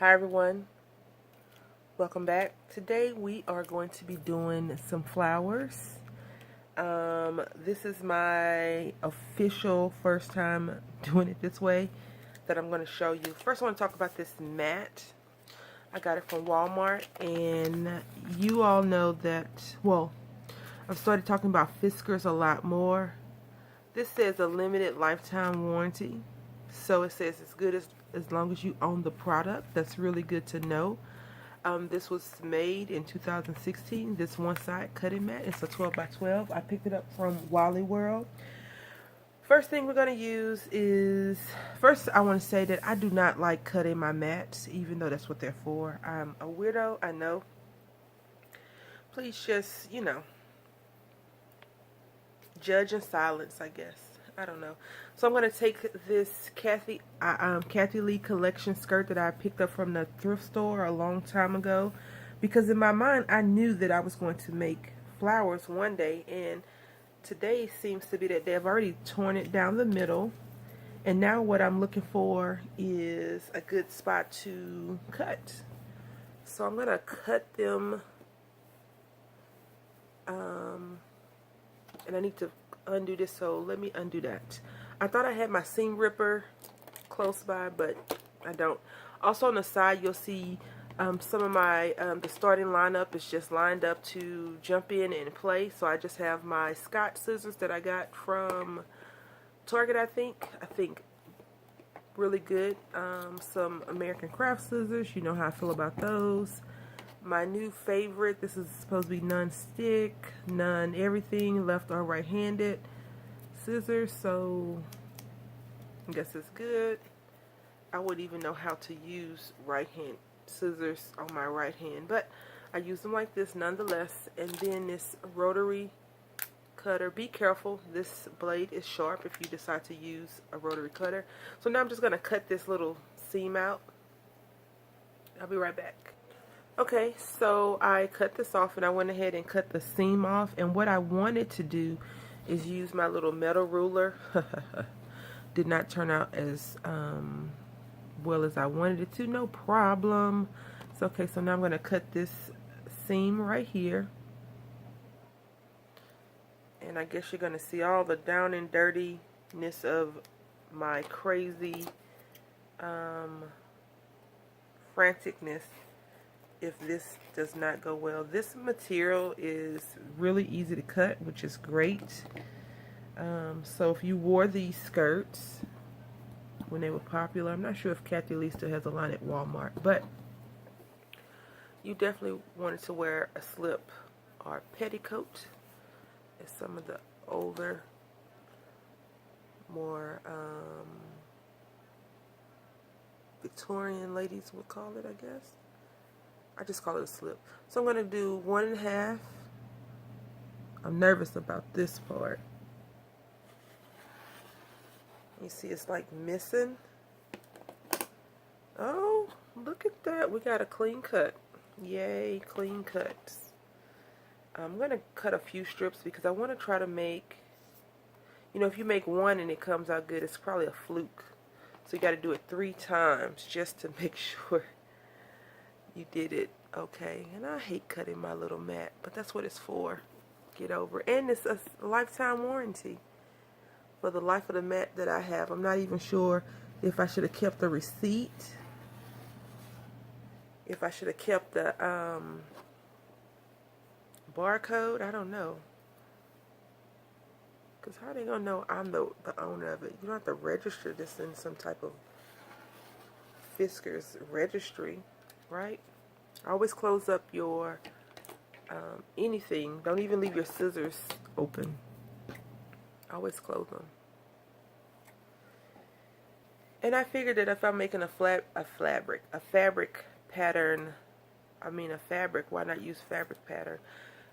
Hi everyone, welcome back. Today we are going to be doing some flowers. This is my official first time doing it this way that I'm going to show you. First I want to talk about this mat. I got it from Walmart, and you all know that, well, I've started talking about Fiskars a lot more. This says a limited lifetime warranty. So it says it's good as long as you own the product. That's really good to know. This was made in 2016. This one side cutting mat. It's a 12 by 12. I picked it up from Wally World. First thing we're going to use is, first I want to say that I do not like cutting my mats, even though that's what they're for. I'm a weirdo, I know. Please just, judge in silence, I guess. I don't know. So I'm going to take this Kathy Lee collection skirt that I picked up from the thrift store a long time ago, because in my mind I knew that I was going to make flowers one day, and today seems to be that they've already torn it down the middle, and now what I'm looking for is a good spot to cut. So I'm going to cut them, and I need to undo this, so let me undo that. I thought I had my seam ripper close by, but I don't. Also on the side you'll see some of my the starting lineup is just lined up to jump in and play. So I just have my Scott scissors that I got from Target. I think really good. Some American Craft scissors, you know how I feel about those. My new favorite, this is supposed to be non-stick, non-everything, left or right-handed scissors, so I guess it's good. I wouldn't even know how to use right-hand scissors on my right hand, but I use them like this nonetheless. And then this rotary cutter. Be careful, this blade is sharp if you decide to use a rotary cutter. So now I'm just going to cut this little seam out. I'll be right back. Okay, so I cut this off and I went ahead and cut the seam off, and what I wanted to do is use my little metal ruler. Did not turn out as well as I wanted it to. No problem. It's okay. So now I'm going to cut this seam right here, and I guess you're going to see all the down and dirtiness of my crazy franticness if this does not go well. This material is really easy to cut, which is great. So if you wore these skirts when they were popular, I'm not sure if Kathy Lee still has a line at Walmart, but you definitely wanted to wear a slip or petticoat, as some of the older, more Victorian ladies would call it, I guess. I just call it a slip. So I'm going to do 1.5. I'm nervous about this part. You see it's like missing. Oh, look at that. We got a clean cut. Yay, clean cuts. I'm going to cut a few strips because I want to try to make, if you make one and it comes out good, it's probably a fluke. So you got to do it 3 times just to make sure you did it okay. And I hate cutting my little mat, but that's what it's for. Get over it. And it's a lifetime warranty for the life of the mat that I have. I'm not even sure if I should have kept the receipt, if I should have kept the barcode. I don't know, because how are they gonna know I'm the owner of it? You don't have to register this in some type of Fiskars registry, right? Always close up your anything. Don't even leave your scissors open. Always close them. And I figured that if I'm making a fabric pattern, why not use fabric pattern?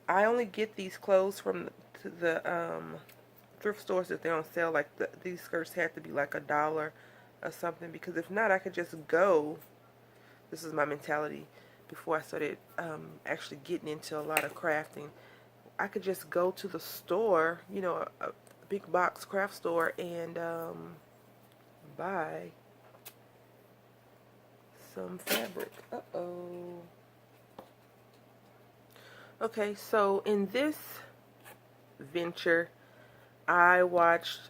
I only get these clothes from the thrift stores if they're on sale. Like these skirts have to be like $1 or something, because if not, I could just go. This is my mentality before I started actually getting into a lot of crafting. I could just go to the store, a big box craft store, and buy some fabric. Uh-oh. Okay, so in this venture, I watched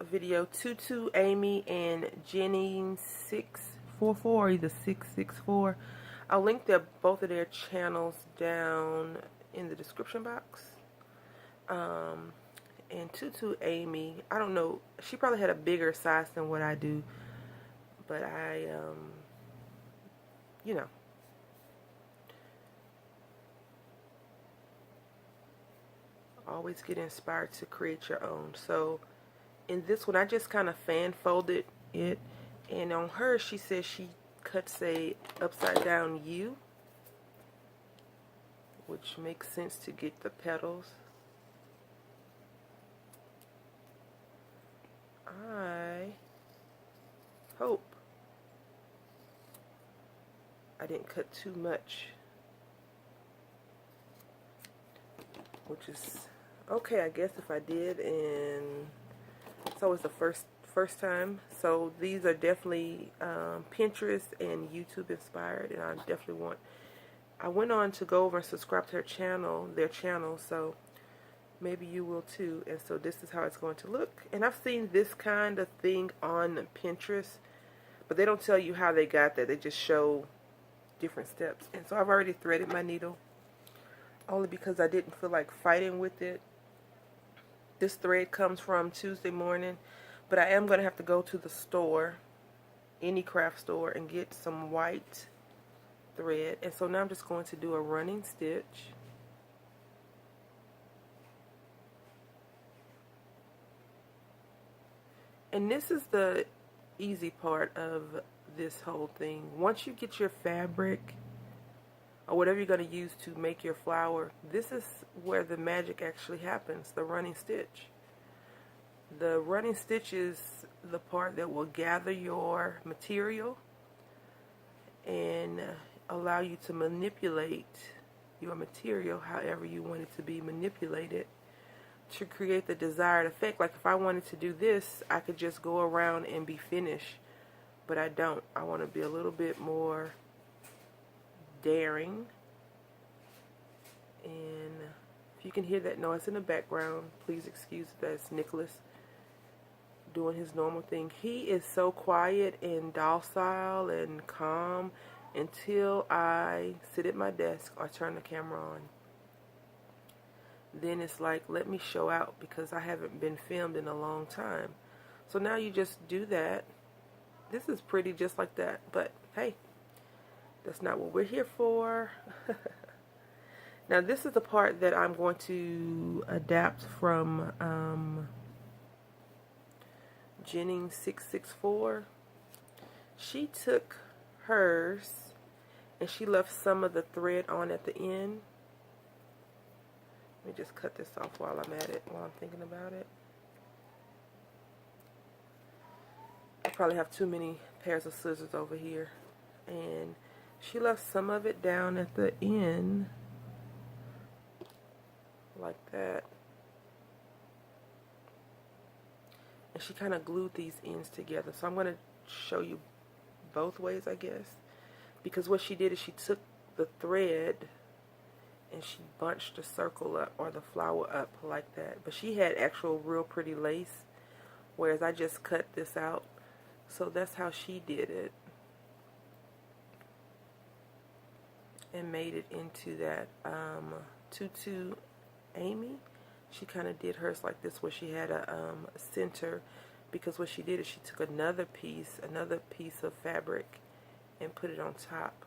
a video Tutu Amy and Jennings 644, either 664. I'll link both of their channels down in the description box. And Tutu Amy, I don't know, she probably had a bigger size than what I do, but I, you know, always get inspired to create your own. So in this one, I just kind of fan folded it, and on her, she says she cuts a upside down U, which makes sense to get the petals. I hope I didn't cut too much, which is okay, I guess, if I did, and it's always the first time. So these are definitely Pinterest and YouTube inspired, and I definitely I went on to go over and subscribe to their channel, so maybe you will too. And so this is how it's going to look. And I've seen this kind of thing on Pinterest, but they don't tell you how they got that. They just show different steps. And so I've already threaded my needle, only because I didn't feel like fighting with it. This thread comes from Tuesday Morning, but I am going to have to go to the store, any craft store, and get some white thread. And so now I'm just going to do a running stitch. And this is the easy part of this whole thing. Once you get your fabric, or whatever you're going to use to make your flower, this is where the magic actually happens, the running stitch. The running stitch is the part that will gather your material and allow you to manipulate your material however you want it to be manipulated to create the desired effect. Like if I wanted to do this, I could just go around and be finished, but I don't. I want to be a little bit more daring. And if you can hear that noise in the background, please excuse that. It's Nicholas doing his normal thing. He is so quiet and docile and calm until I sit at my desk or turn the camera on. Then it's like, let me show out, because I haven't been filmed in a long time. So now you just do that. This is pretty just like that, but hey, that's not what we're here for. Now this is the part that I'm going to adapt from Jennings 664. She took hers and she left some of the thread on at the end. Let me just cut this off while I'm at it, while I'm thinking about it. I probably have too many pairs of scissors over here. And she left some of it down at the end, like that. And she kind of glued these ends together. So I'm going to show you both ways, I guess. Because what she did is she took the thread and she bunched the circle up, or the flower up, like that. But she had actual real pretty lace, whereas I just cut this out. So that's how she did it, and made it into that Tutu Amy. She kind of did hers like this, where she had a center, because what she did is she took another piece of fabric and put it on top.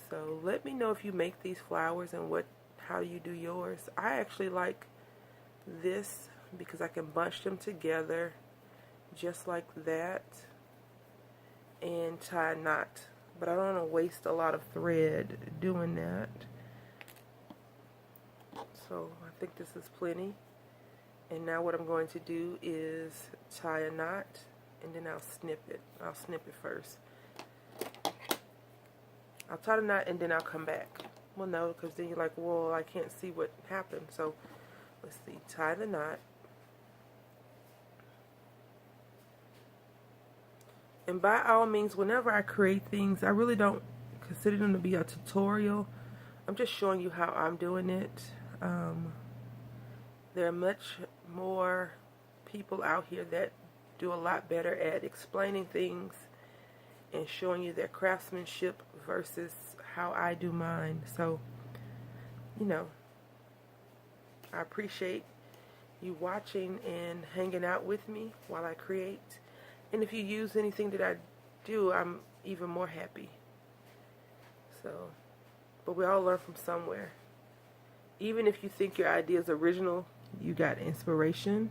So let me know if you make these flowers and how you do yours. I actually like this because I can bunch them together just like that and tie a knot. But I don't want to waste a lot of thread doing that. So I think this is plenty. And now what I'm going to do is tie a knot, and then I'll snip it. I'll snip it first. I'll tie the knot and then I'll come back. Well, no, because then you're like, well, I can't see what happened. So let's see, tie the knot. And by all means, whenever I create things, I really don't consider them to be a tutorial. I'm just showing you how I'm doing it. There are much more people out here that do a lot better at explaining things and showing you their craftsmanship versus how I do mine. So, you know, I appreciate you watching and hanging out with me while I create. And if you use anything that I do, I'm even more happy. So, but we all learn from somewhere. Even if you think your idea is original, you got inspiration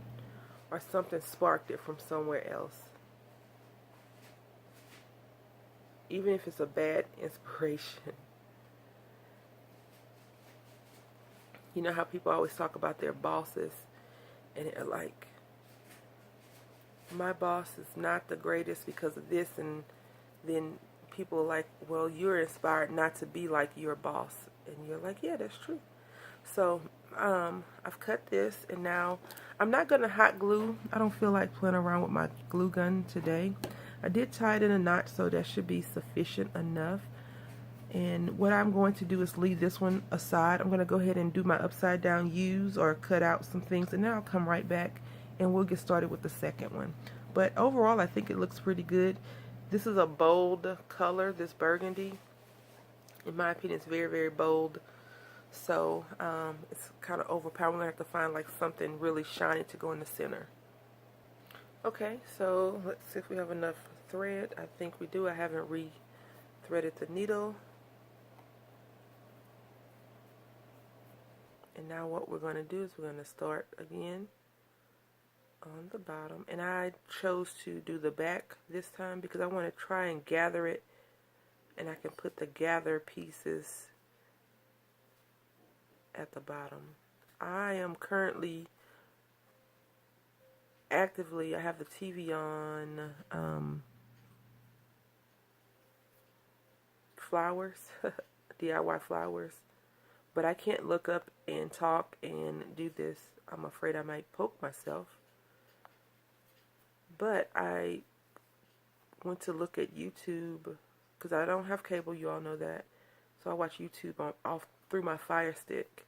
or something sparked it from somewhere else. Even if it's a bad inspiration. You know how people always talk about their bosses and they're like, my boss is not the greatest because of this, and then people are like, well, you're inspired not to be like your boss. And you're like, yeah, that's true. So I've cut this, and now I'm not going to hot glue. I don't feel like playing around with my glue gun today. I did tie it in a knot, so that should be sufficient enough. And what I'm going to do is leave this one aside. I'm going to go ahead and do my upside down U's or cut out some things, and then I'll come right back and we'll get started with the second one. But overall, I think it looks pretty good. This is a bold color, this burgundy. In my opinion, it's very, very bold. So it's kind of overpowering. We're going to have to find like something really shiny to go in the center. Okay, so let's see if we have enough thread. I think we do. I haven't re-threaded the needle. And now what we're going to do is we're going to start again on the bottom. And I chose to do the back this time because I want to try and gather it, and I can put the gather pieces at the bottom. I am currently actively, I have the TV on flowers, DIY flowers, but I can't look up and talk and do this. I'm afraid I might poke myself. But I went to look at YouTube because I don't have cable, you all know that. So I watch YouTube off through my Fire Stick.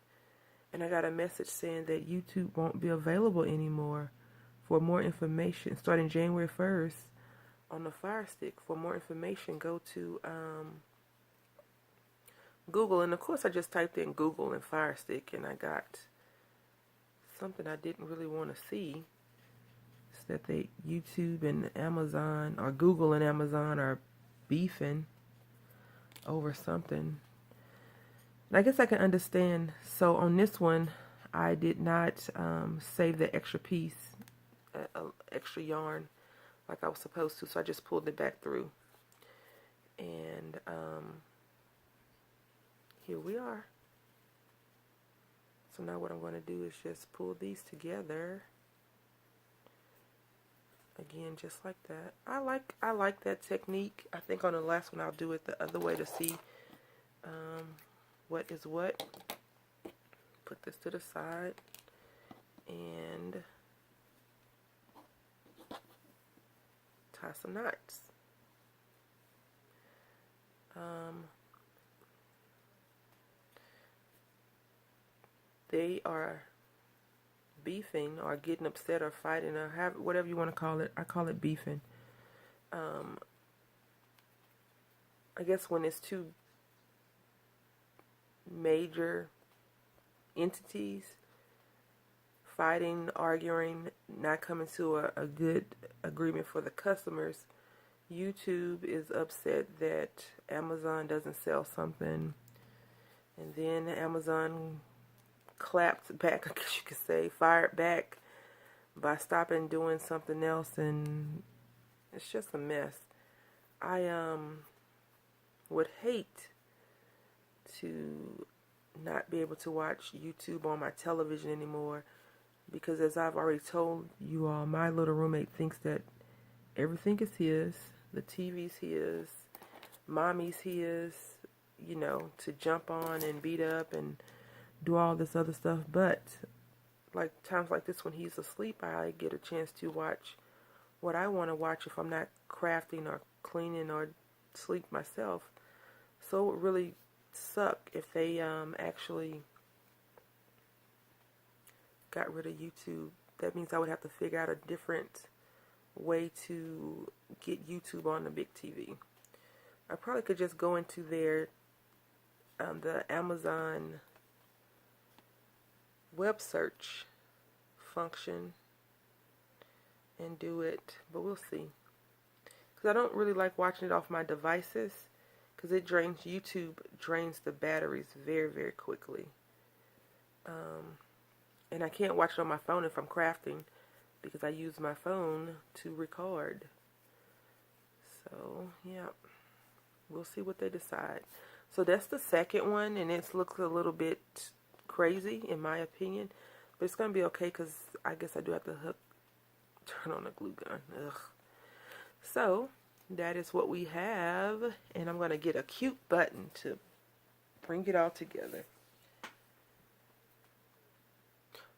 And I got a message saying that YouTube won't be available anymore. For more information, starting January 1st on the Fire Stick. For more information, go to Google. And of course I just typed in Google and Fire Stick, and I got something I didn't really want to see. It's that they YouTube and Amazon, or Google and Amazon, are beefing over something. And I guess I can understand. So on this one, I did not save the extra piece, extra yarn, like I was supposed to. So I just pulled it back through. And here we are. So now what I'm going to do is just pull these together. Again, just like that. I like that technique. I think on the last one I'll do it the other way to see what is what. Put this to the side and tie some knots. They are beefing or getting upset or fighting or have whatever you want to call it. I call it beefing. I guess when it's two major entities fighting, arguing, not coming to a good agreement for the customers, YouTube is upset that Amazon doesn't sell something, and then Amazon clapped back, I guess you could say, fired back by stopping doing something else, and it's just a mess. I would hate to not be able to watch YouTube on my television anymore, because as I've already told you all, my little roommate thinks that everything is his, the TV's his, mommy's his, you know, to jump on and beat up and do all this other stuff. But like times like this when he's asleep, I get a chance to watch what I want to watch if I'm not crafting or cleaning or sleep myself. So it would really suck if they actually got rid of YouTube. That means I would have to figure out a different way to get YouTube on the big TV. I probably could just go into their the Amazon web search function and do it, but we'll see. Because I don't really like watching it off my devices, because it drains, YouTube drains the batteries very, very quickly. And I can't watch it on my phone if I'm crafting, because I use my phone to record. So, yeah, we'll see what they decide. So that's the second one, and it looks a little bit crazy in my opinion, but it's going to be okay, because I guess I do have to turn on a glue gun. Ugh. So that is what we have, and I'm going to get a cute button to bring it all together.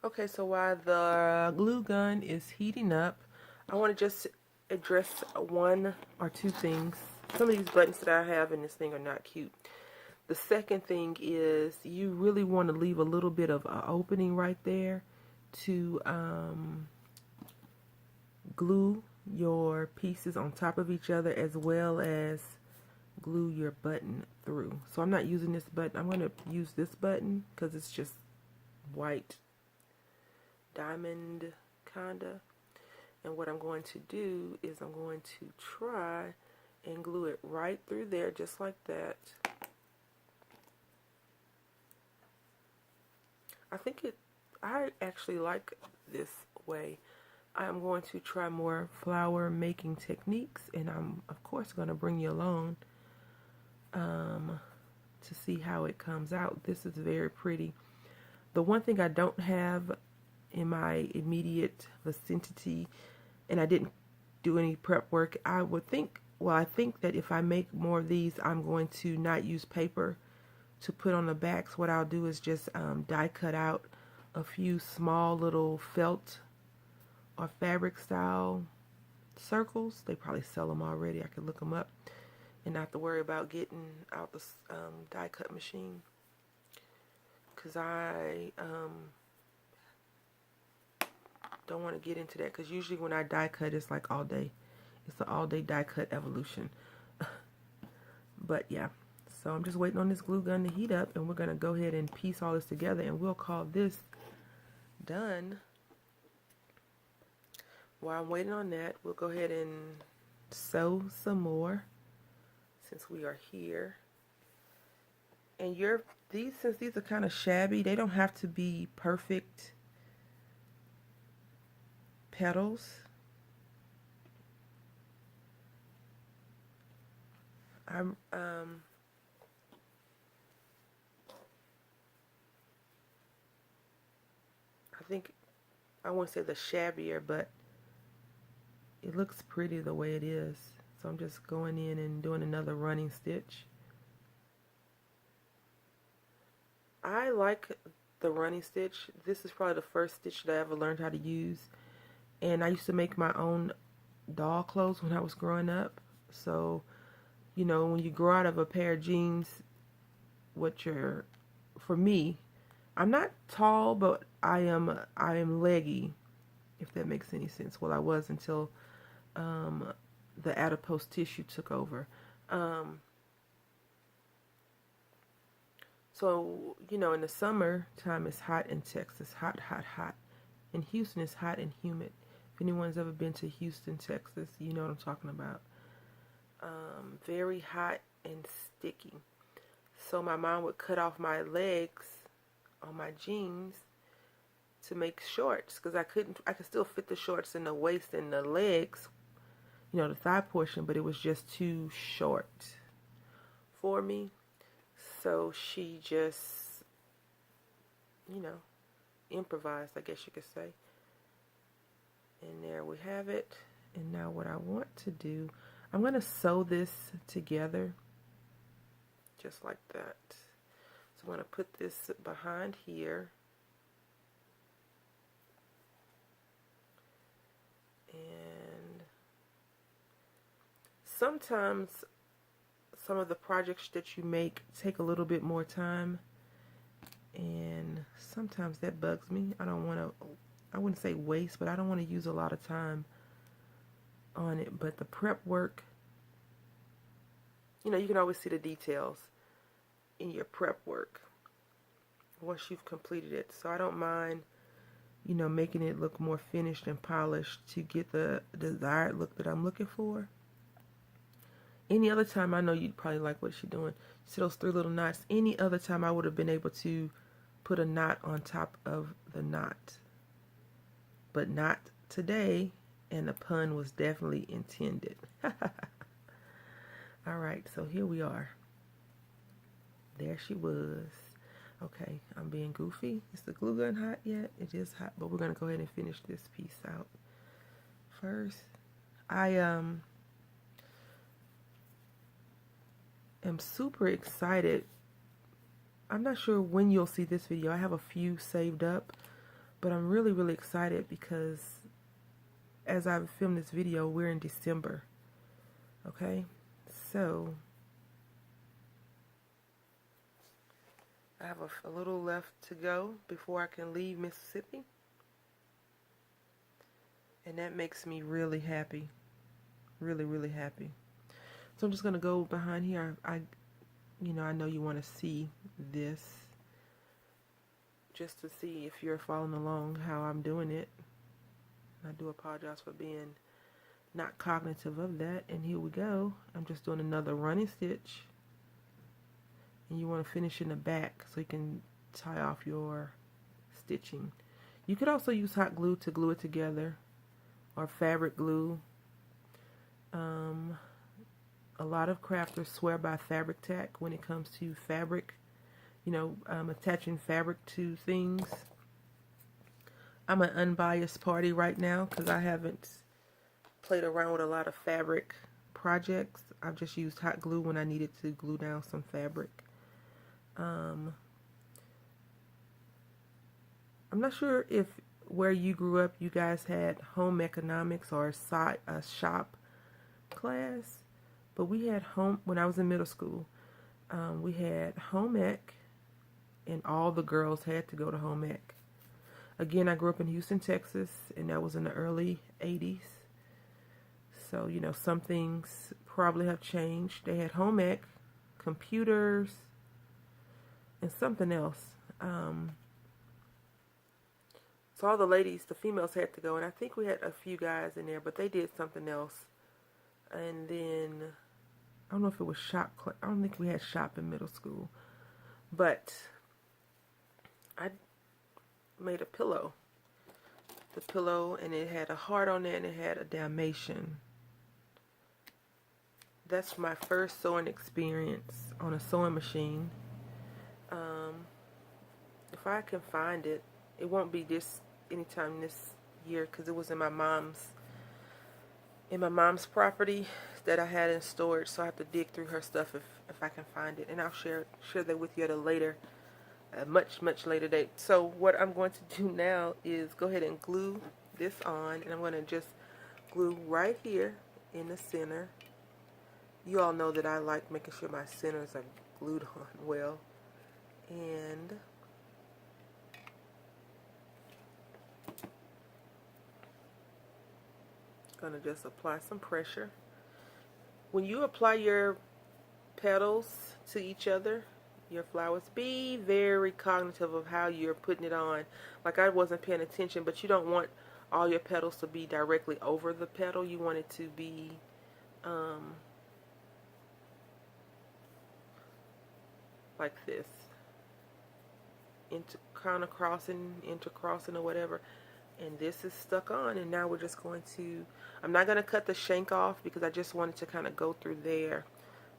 Okay, so while the glue gun is heating up, I want to just address one or two things. Some of these buttons that I have in this thing are not cute. The second thing is you really want to leave a little bit of an opening right there to glue your pieces on top of each other, as well as glue your button through. So I'm not using this button. I'm going to use this button because it's just white diamond kinda. And what I'm going to do is I'm going to try and glue it right through there, just like that. I actually like this way. I'm going to try more flower making techniques, and I'm of course going to bring you along to see how it comes out. This is very pretty. The one thing I don't have in my immediate vicinity, and I didn't do any prep work, I think that if I make more of these, I'm going to not use paper to put on the backs. What I'll do is just die cut out a few small little felt or fabric style circles. They probably sell them already. I could look them up and not have to worry about getting out the die cut machine, because I don't want to get into that, because usually when I die cut, it's like all day. It's an all day die cut evolution. But yeah, so I'm just waiting on this glue gun to heat up, and we're going to go ahead and piece all this together, and we'll call this done. While I'm waiting on that, we'll go ahead and sew some more since we are here. And since these are kind of shabby, they don't have to be perfect petals. I think I won't say the shabbier, but it looks pretty the way it is. So I'm just going in and doing another running stitch. I like the running stitch. This is probably the first stitch that I ever learned how to use. And I used to make my own doll clothes when I was growing up. So, you know, when you grow out of a pair of jeans, for me, I'm not tall, but I am leggy, if that makes any sense. Well, I was until the adipose tissue took over. So, you know, in the summer time, it's hot in Texas. Hot, hot, hot. In Houston, it's hot and humid. If anyone's ever been to Houston, Texas, you know what I'm talking about. Very hot and sticky. So my mom would cut off my legs on my jeans to make shorts, because I could still fit the shorts in the waist and the legs, you know, the thigh portion, but it was just too short for me. So she just, you know, improvised, I guess you could say. And there we have it. And now what I want to do, I'm going to sew this together just like that. So I'm going to put this behind here. And sometimes some of the projects that you make take a little bit more time, and sometimes that bugs me. I don't want to, I wouldn't say waste, but I don't want to use a lot of time on it. But the prep work, you know, you can always see the details in your prep work once you've completed it. So I don't mind, you know, making it look more finished and polished to get the desired look that I'm looking for. Any other time, I know you'd probably like what she's doing. See those 3 little knots? Any other time I would have been able to put a knot on top of the knot. But not today, and the pun was definitely intended. Alright, so here we are. There she was. Okay, I'm being goofy. Is the glue gun hot yet? It is hot, but we're going to go ahead and finish this piece out first. I am super excited. I'm not sure when you'll see this video. I have a few saved up, but I'm really, really excited because as I've filmed this video, we're in December. Okay, so I have a little left to go before I can leave Mississippi, and that makes me really happy, really, really happy. So I'm just gonna go behind here. You know, I know you want to see this, just to see if you're following along how I'm doing it. I do apologize for being not cognitive of that. And here we go. I'm just doing another running stitch. And you want to finish in the back so you can tie off your stitching. You could also use hot glue to glue it together, or fabric glue. A lot of crafters swear by fabric tack when it comes to fabric, you know, attaching fabric to things. I'm an unbiased party right now because I haven't played around with a lot of fabric projects. I've just used hot glue when I needed to glue down some fabric. I'm not sure if where you grew up you guys had home economics or a shop class, but we had when I was in middle school, we had home ec, and all the girls had to go to home ec. Again, I grew up in Houston, Texas, and that was in the early 80s. So, you know, some things probably have changed. They had home ec, computers, and something else. So all the ladies, the females had to go, and I think we had a few guys in there, but they did something else. And then, I don't know if it was shop, I don't think we had shop in middle school, but I made a pillow. The pillow, and it had a heart on it, and it had a Dalmatian. That's my first sewing experience on a sewing machine. If I can find it, it won't be this anytime this year because it was in my mom's property that I had in storage, so I have to dig through her stuff if I can find it, and I'll share that with you at a later, much later date. So what I'm going to do now is go ahead and glue this on, and I'm going to just glue right here in the center. You all know that I like making sure my centers are glued on well, and going to just apply some pressure. When you apply your petals to each other, your flowers, be very cognitive of how you're putting it on. Like, I wasn't paying attention, but you don't want all your petals to be directly over the petal. You want it to be like this, intercrossing or whatever. And this is stuck on, and now we're just going to, I'm not going to cut the shank off because I just wanted to kind of go through there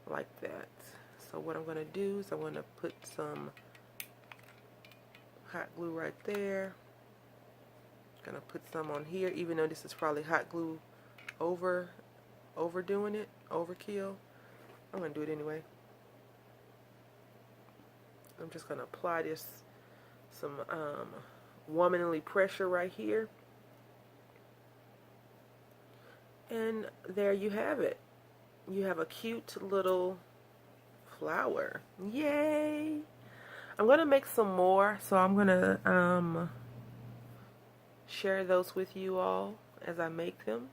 like that. So what I'm going to do is I'm going to put some hot glue right there. I'm going to put some on here, even though this is probably hot glue overdoing it, overkill. I'm going to do it anyway. I'm just going to apply this, some womanly pressure right here, and there you have it. you have a cute little flower. Yay! I'm gonna make some more, so I'm gonna share those with you all as I make them.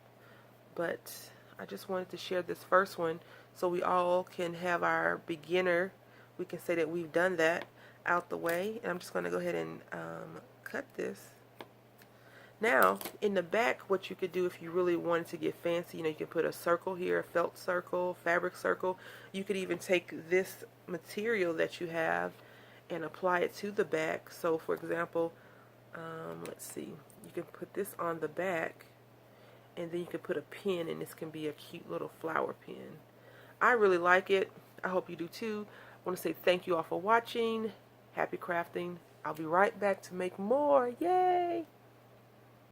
But I just wanted to share this first one so we all can have our beginner. We can say that we've done that out the way. And I'm just gonna go ahead and cut this. Now, in the back, what you could do if you really wanted to get fancy, you can put a circle here, a felt circle, fabric circle. You could even take this material that you have and apply it to the back. So, for example, let's see, you can put this on the back, and then you can put a pin, and this can be a cute little flower pin. I really like it. I hope you do too. I want to say thank you all for watching. Happy crafting. I'll be right back to make more. Yay!